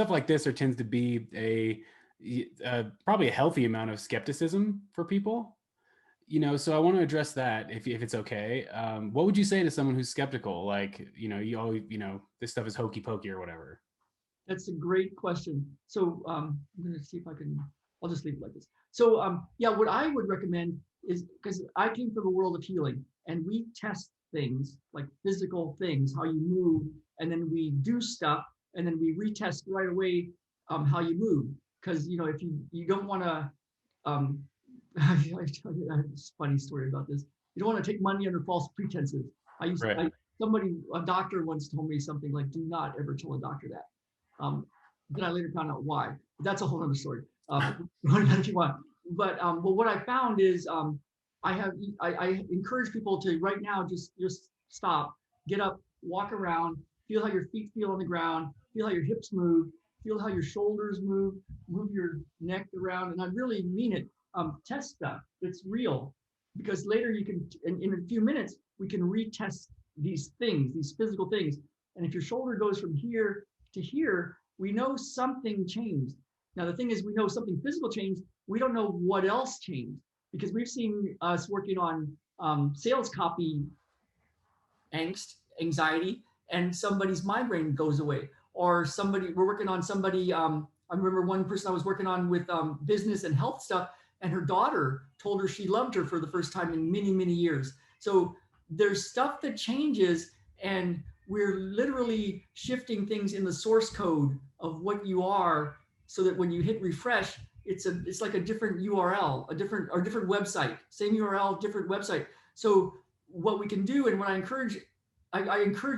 stuff like this, there tends to be probably a healthy amount of skepticism for people. So I want to address that if it's okay. What would you say to someone who's skeptical? Like, this stuff is hokey pokey or whatever. That's a great question. So I'm going to see if I can, I'll just leave it like this. So yeah, what I would recommend is, because I came from a world of healing and we test things like physical things, how you move, and then we do stuff and then we retest right away how you move. Because, if you don't want to, I tell you a funny story about this. You don't want to take money under false pretenses. Right. A doctor once told me something like, do not ever tell a doctor that. Then I later found out why. But that's a whole other story. If you want. But what I found is I encourage people to right now just stop, get up, walk around, feel how your feet feel on the ground, feel how your hips move, feel how your shoulders move, move your neck around, and I really mean it. Test stuff that's real, because later you can, in a few minutes, we can retest these things, these physical things. And if your shoulder goes from here to here, we know something changed. Now, the thing is, we know something physical changed. We don't know what else changed, because we've seen us working on sales copy angst, anxiety, and somebody's migraine goes away. Or we're working on somebody, I remember one person I was working on with business and health stuff, and her daughter told her she loved her for the first time in many, many years. So there's stuff that changes, and we're literally shifting things in the source code of what you are, so that when you hit refresh, it's like a different URL, a different website, same URL, different website. So what we can do, and what I encourage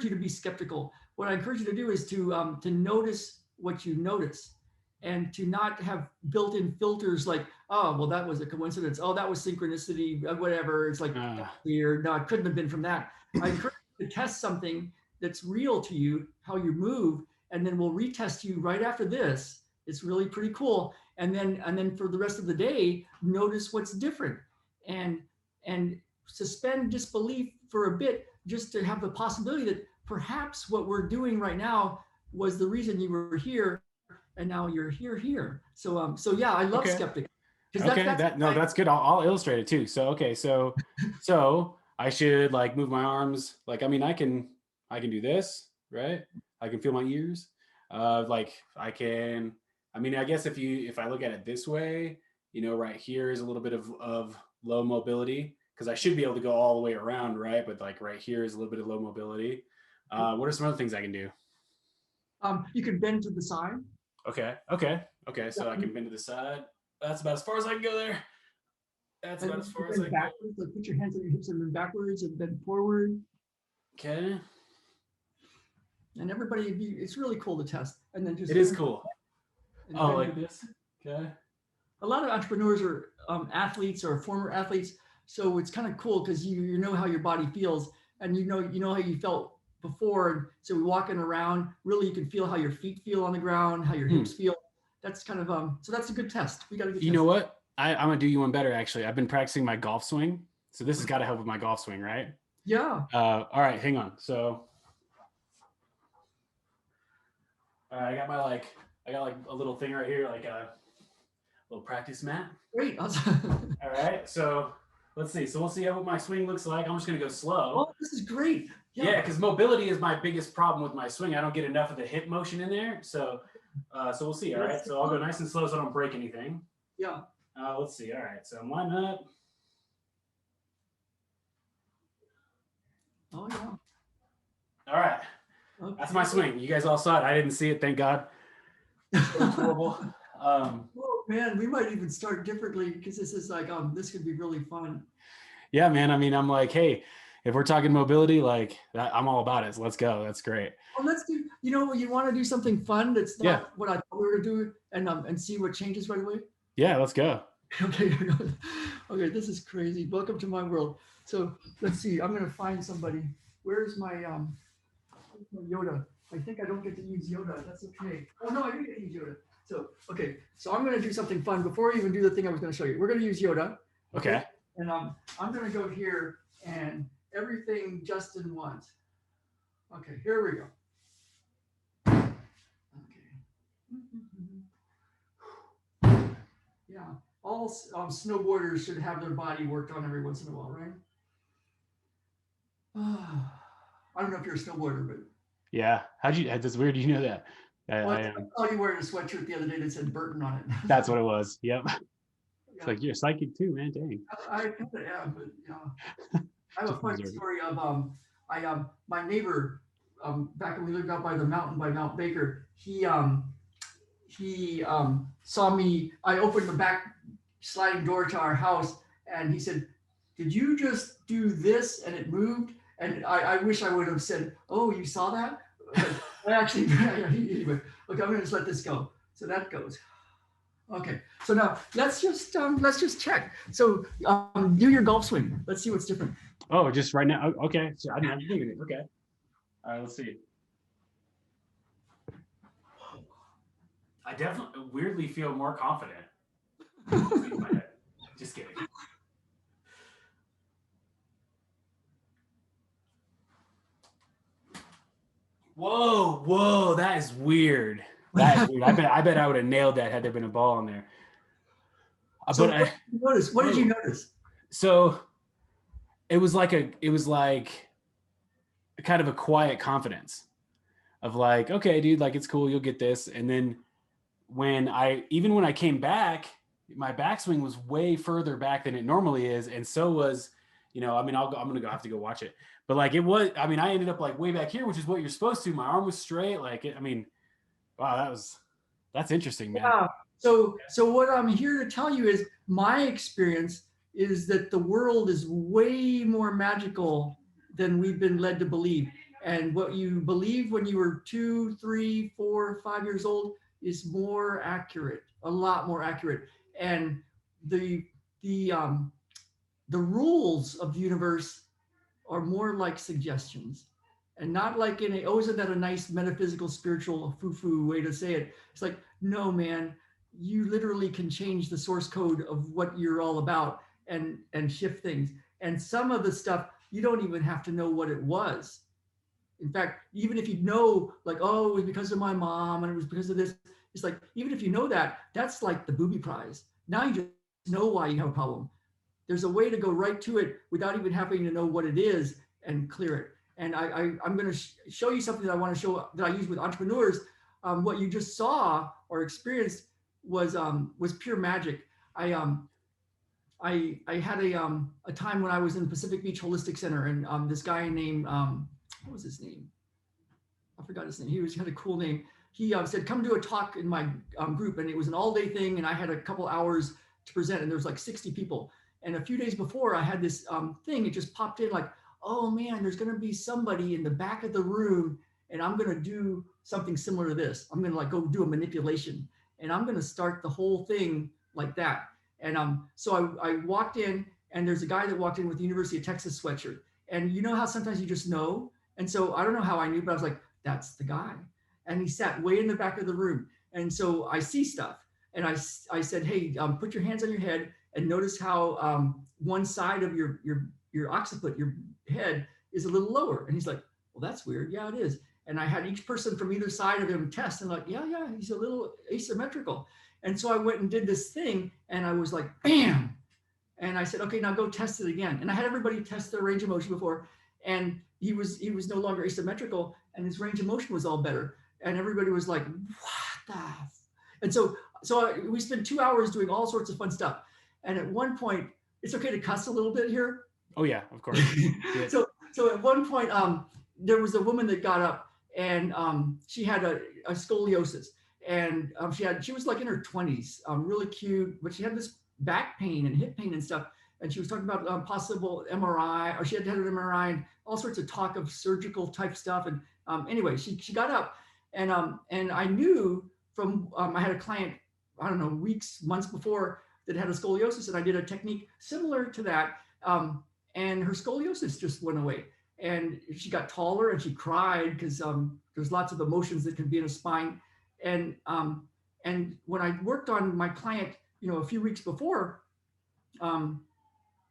you to be skeptical. What I encourage you to do is to notice what you notice, and to not have built-in filters like, oh, well, that was a coincidence. Oh, that was synchronicity, whatever. It's like, that's weird. No, it couldn't have been from that. I encourage you to test something that's real to you, how you move, and then we'll retest you right after this. It's really pretty cool. And then for the rest of the day, notice what's different, and suspend disbelief for a bit, just to have the possibility that perhaps what we're doing right now was the reason you were here, and now you're here. So yeah, I love skeptics. Okay, that's good. I'll illustrate it too. So okay, so I should like move my arms. Like, I mean, I can do this, right? I can feel my ears. Like I can. I mean, I guess if I look at it this way, right here is a little bit of low mobility, because I should be able to go all the way around, right? But like right here is a little bit of low mobility. What are some other things I can do? You can bend to the side. Okay. So I can bend to the side. That's about as far as I can go there. That's about as far as I can go. Like put your hands on your hips and bend backwards and bend forward. Okay. And everybody, it's really cool to test. And then it is cool. Oh, like this. Okay. A lot of entrepreneurs are athletes or former athletes, so it's kind of cool because you know how your body feels, and you know how you felt before. And so we're walking around, really you can feel how your feet feel on the ground, how your hips feel. That's kind of so that's a good test. We got to get. You know what? I'm gonna do you one better actually. I've been practicing my golf swing, so this has got to help with my golf swing, right? Yeah. All right, hang on. So, all right, I got like a little thing right here, like a little practice mat. Great. All right, so let's see. So we'll see what my swing looks like. I'm just gonna go slow. Oh, this is great. Yeah, because mobility is my biggest problem with my swing. I don't get enough of the hip motion in there. So we'll see. All right, so I'll go nice and slow so I don't break anything. Yeah. Let's see. All right, so I'm lining up. Oh yeah. All right. Okay. That's my swing. You guys all saw it. I didn't see it, thank God. It was horrible. Oh man, we might even start differently, because this is like this could be really fun. Yeah, man. I mean, I'm like, hey, if we're talking mobility, like that, I'm all about it. So let's go. That's great. Well, let's do. You want to do something fun that's not what I thought we were gonna do, and see what changes right away. Yeah, let's go. Okay. Okay, this is crazy. Welcome to my world. So let's see. I'm gonna find somebody. Where's my Yoda? I think I don't get to use Yoda. That's okay. Oh no, I do get to use Yoda. So okay. So I'm gonna do something fun before I even do the thing I was gonna show you. We're gonna use Yoda. Okay. And I'm gonna go here and everything Justin wants. Okay, here we go. Okay. snowboarders should have their body worked on every once in a while, right? I don't know if you're a snowboarder, but Yeah. That's weird. You know that. well, I I am. saw you wearing a sweatshirt the other day that said Burton on it. That's what it was. Yep. It's Yeah, like you're psychic too, man. Dang. I kind of am, but I have a Just funny observe it. story of my neighbor back when we lived out by the mountain by Mount Baker. He saw me. I opened the back sliding door to our house, and he said, "Did you just do this and it moved?" And I wish I would have said, "Oh, you saw that?" But I actually, anyway, okay, I'm gonna just let this go. So that goes. Okay, so now let's just check. So do your golf swing. Let's see what's different. Oh, just right now. Okay. So I'm thinking it. Okay. All right. Let's see. I definitely weirdly feel more confident. In my head. Just kidding. Whoa, that is weird. That is weird. I bet I would have nailed that had there been a ball in there. So But what did you notice? So it was like a kind of a quiet confidence of like, okay, dude, like it's cool, you'll get this. And then when I came back, my backswing was way further back than it normally is, and so was, I'm gonna have to go watch it. But like it was, I ended up like way back here, which is what you're supposed to. My arm was straight, like wow, that's interesting, man. Yeah. So what I'm here to tell you is my experience is that the world is way more magical than we've been led to believe. And what you believe when you were 2, 3, 4, 5 years old is more accurate, a lot more accurate. And the the um, the rules of the universe are more like suggestions and not like in a, oh, isn't that a nice metaphysical, spiritual, foo-foo way to say it? It's like, no, man, you literally can change the source code of what you're all about and shift things. And some of the stuff, you don't even have to know what it was. In fact, even if you know, like, oh, it was because of my mom and it was because of this, it's like, even if you know that, that's like the booby prize. Now you just know why you have a problem. There's a way to go right to it without even having to know what it is and clear it. And I'm going to show you something that I want to show that I use with entrepreneurs. What you just saw or experienced was pure magic. I had a time when I was in Pacific Beach Holistic Center, and this guy named what was his name? I forgot his name. He had a cool name. He said, "Come do a talk in my group," and it was an all-day thing, and I had a couple hours to present, and there was like 60 people. And a few days before, I had this thing. It just popped in like, oh man, there's going to be somebody in the back of the room, and I'm going to do something similar to this. I'm going to like go do a manipulation, and I'm going to start the whole thing like that. And so I walked in, and there's a guy that walked in with the University of Texas sweatshirt. And you know how sometimes you just know? And so I don't know how I knew, but I was like, that's the guy. And he sat way in the back of the room. And so I see stuff. And I said, hey, put your hands on your head and notice how one side of your occiput, your head, is a little lower. And he's like, well, that's weird. Yeah, it is. And I had each person from either side of him test and like, yeah, he's a little asymmetrical. And so I went and did this thing, and I was like, bam. And I said, okay, now go test it again. And I had everybody test their range of motion before, and he was no longer asymmetrical, and his range of motion was all better. And everybody was like, what the? And so we spent 2 hours doing all sorts of fun stuff. And at one point, it's okay to cuss a little bit here. Oh yeah, of course. Yeah. So at one point, there was a woman that got up, and she had a scoliosis, and she was like in her 20s, really cute, but she had this back pain and hip pain and stuff. And she was talking about possible MRI, or she had an MRI, and all sorts of talk of surgical type stuff. And anyway, she got up, and I knew from I had a client, I don't know, weeks, months before, that had a scoliosis, and I did a technique similar to that, and her scoliosis just went away. And she got taller, and she cried because there's lots of emotions that can be in a spine. And when I worked on my client, a few weeks before,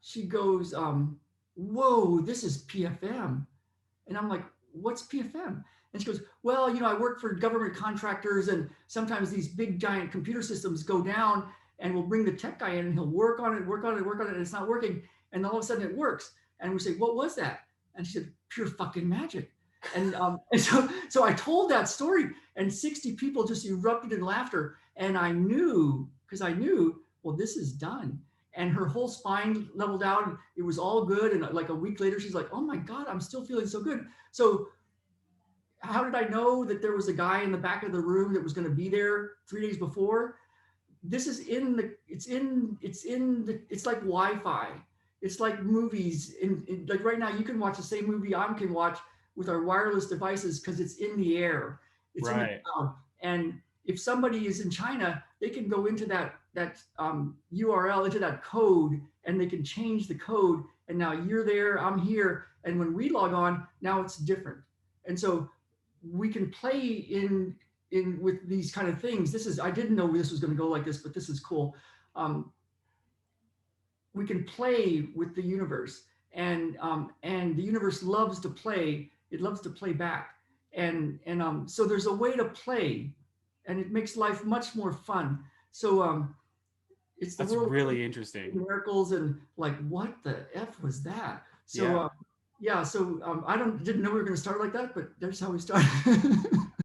she goes, whoa, this is PFM. And I'm like, what's PFM? And she goes, well, I work for government contractors, and sometimes these big giant computer systems go down, and we'll bring the tech guy in and he'll work on it, work on it, work on it, and it's not working. And all of a sudden it works. And we say, what was that? And she said, pure fucking magic. And so I told that story, and 60 people just erupted in laughter. And I knew, because I knew, well, this is done. And her whole spine leveled out, and it was all good. And like a week later, she's like, oh my God, I'm still feeling so good. So how did I know that there was a guy in the back of the room that was going to be there 3 days before? This is it's like Wi-Fi. It's like movies. Like right now, you can watch the same movie I can watch with our wireless devices because it's in the air. It's in the cloud. And if somebody is in China, they can go into that URL, into that code, and they can change the code. And now you're there, I'm here. And when we log on, now it's different. And so we can play in with these kind of things. I didn't know this was going to go like this, but this is cool. We can play with the universe, and the universe loves to play. It loves to play back, and so there's a way to play, and it makes life much more fun. So it's the That's world really interesting. Miracles, and like, what the F was that? So yeah. yeah, so I didn't know we were going to start like that, but that's how we started.